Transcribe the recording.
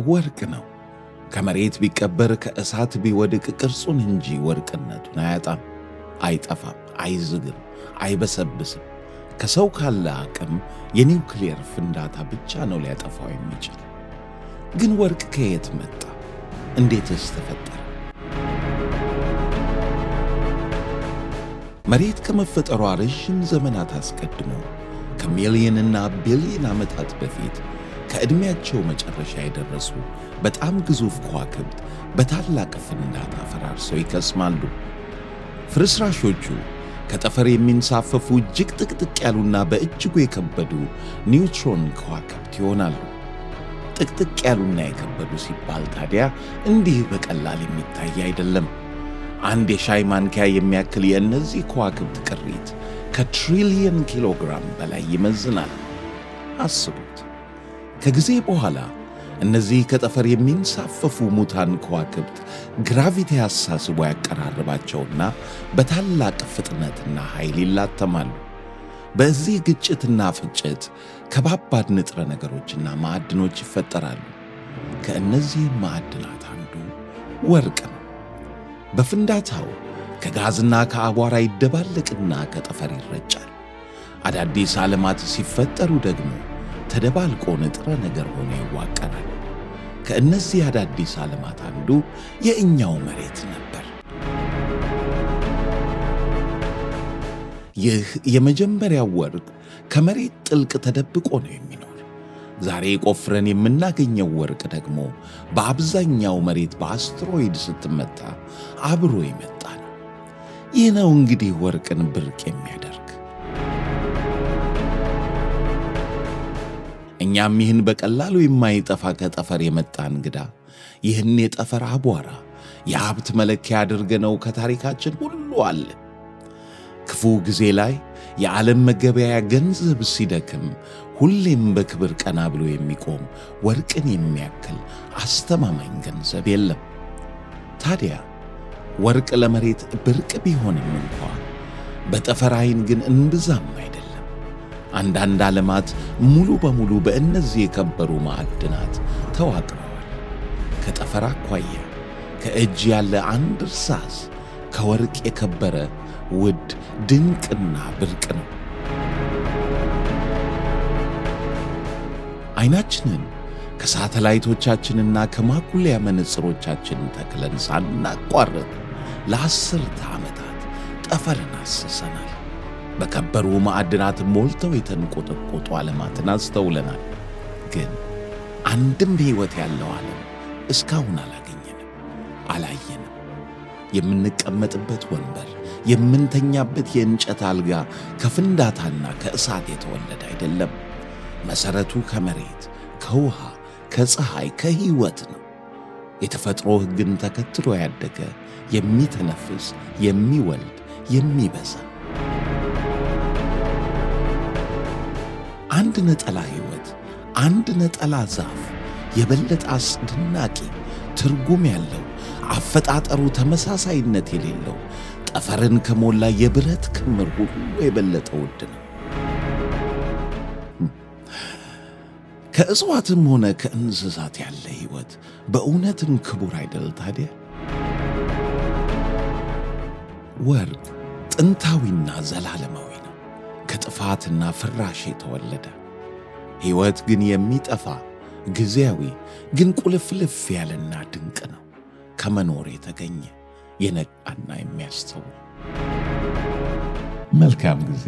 ወርቅ ነው። ከመሬት ቢቀበር ከእሳት ቢወድቅ ቅርጹን እንጂ ወርቅነቱን አያጣም፣ አይጠፋም፣ አይዝግም፣ አይበሰብስም። ከሰው ካለ አቅም የኒውክሌር ፍንዳታ ብቻ ነው ሊያጠፋው የሚችል። ግን ወርቅ ከየት መጣ? እንዴትስ ተፈጠረ? መሬት ከመፈጠሯ ረዥም ዘመናት አስቀድሞ ከሚሊዮንና ቢሊዮን ዓመታት በፊት ከዕድሜያቸው መጨረሻ የደረሱ በጣም ግዙፍ ከዋክብት በታላቅ ፍንዳታ ፈራርሰው ይከስማሉ። ፍርስራሾቹ ከጠፈር የሚንሳፈፉ እጅግ ጥቅጥቅ ያሉና በእጅጉ የከበዱ ኒውትሮን ከዋክብት ይሆናሉ። ጥቅጥቅ ያሉና የከበዱ ሲባል ታዲያ እንዲህ በቀላል የሚታይ አይደለም። አንድ የሻይ ማንኪያ የሚያክል የእነዚህ ከዋክብት ቅሪት ከትሪሊየን ኪሎግራም በላይ ይመዝናል። አስቡት። ከጊዜ በኋላ እነዚህ ከጠፈር የሚንሳፈፉ ሙታን ከዋክብት ግራቪቲ አሳስቦ ያቀራርባቸውና በታላቅ ፍጥነትና ኃይል ይላተማሉ። በዚህ ግጭትና ፍጭት ከባባድ ንጥረ ነገሮችና ማዕድኖች ይፈጠራሉ። ከእነዚህ ማዕድናት አንዱ ወርቅ ነው። በፍንዳታው ከጋዝና ከአቧራ ይደባለቅና ከጠፈር ይረጫል። አዳዲስ ዓለማት ሲፈጠሩ ደግሞ ተደባልቆ ንጥረ ነገር ሆኖ ይዋቀራል። ከእነዚህ አዳዲስ ዓለማት አንዱ የእኛው መሬት ነበር። ይህ የመጀመሪያው ወርቅ ከመሬት ጥልቅ ተደብቆ ነው የሚኖር። ዛሬ ቆፍረን የምናገኘው ወርቅ ደግሞ በአብዛኛው መሬት በአስትሮይድ ስትመታ አብሮ የመጣ ነው። ይህ ነው እንግዲህ ወርቅን ብርቅ የሚያደርግ። እኛም ይህን በቀላሉ የማይጠፋ ከጠፈር የመጣ እንግዳ፣ ይህን የጠፈር አቧራ የሀብት መለኪያ አድርገነው ከታሪካችን ሁሉ አለ። ክፉ ጊዜ ላይ የዓለም መገበያያ ገንዘብ ሲደክም ሁሌም በክብር ቀና ብሎ የሚቆም ወርቅን የሚያክል አስተማማኝ ገንዘብ የለም። ታዲያ ወርቅ ለመሬት ብርቅ ቢሆንም እንኳ በጠፈር ዓይን ግን እንብዛም አይደለም። አንዳንድ ዓለማት ሙሉ በሙሉ በእነዚህ የከበሩ ማዕድናት ተዋቅረዋል። ከጠፈር አኳያ ከእጅ ያለ አንድ እርሳስ ከወርቅ የከበረ ውድ ድንቅና ብርቅ ነው። ዓይናችንን ከሳተላይቶቻችንና ከማኩሊያ መነጽሮቻችን ተክለን ሳናቋርጥ ለአስርተ ዓመታት ጠፈርን አስሰናል። በከበሩ ማዕድናት ሞልተው የተንቆጠቆጡ ዓለማትን አስተውለናል። ግን አንድም ሕይወት ያለው ዓለም እስካሁን አላየንም። የምንቀመጥበት ወንበር፣ የምንተኛበት የእንጨት አልጋ ከፍንዳታና ከእሳት የተወለደ አይደለም። መሠረቱ ከመሬት፣ ከውሃ፣ ከፀሐይ፣ ከሕይወት ነው። የተፈጥሮ ሕግን ተከትሎ ያደገ፣ የሚተነፍስ፣ የሚወልድ፣ የሚበዛ አንድ ነጠላ ሕይወት፣ አንድ ነጠላ ዛፍ የበለጠ አስደናቂ ትርጉም ያለው አፈጣጠሩ ተመሳሳይነት የሌለው ጠፈርን ከሞላ የብረት ክምር ሁሉ የበለጠ ውድ ነው። ከእጽዋትም ሆነ ከእንስሳት ያለ ሕይወት በእውነትም ክቡር አይደል ታዲያ? ወርቅ ጥንታዊና ዘላለማዊ ነው። ከጥፋትና ፍራሽ የተወለደ ሕይወት ግን የሚጠፋ ጊዜያዊ ግን ቁልፍልፍ ያለና ድንቅ ነው። ከመኖር የተገኘ የነቃና የሚያስተውል። መልካም ጊዜ።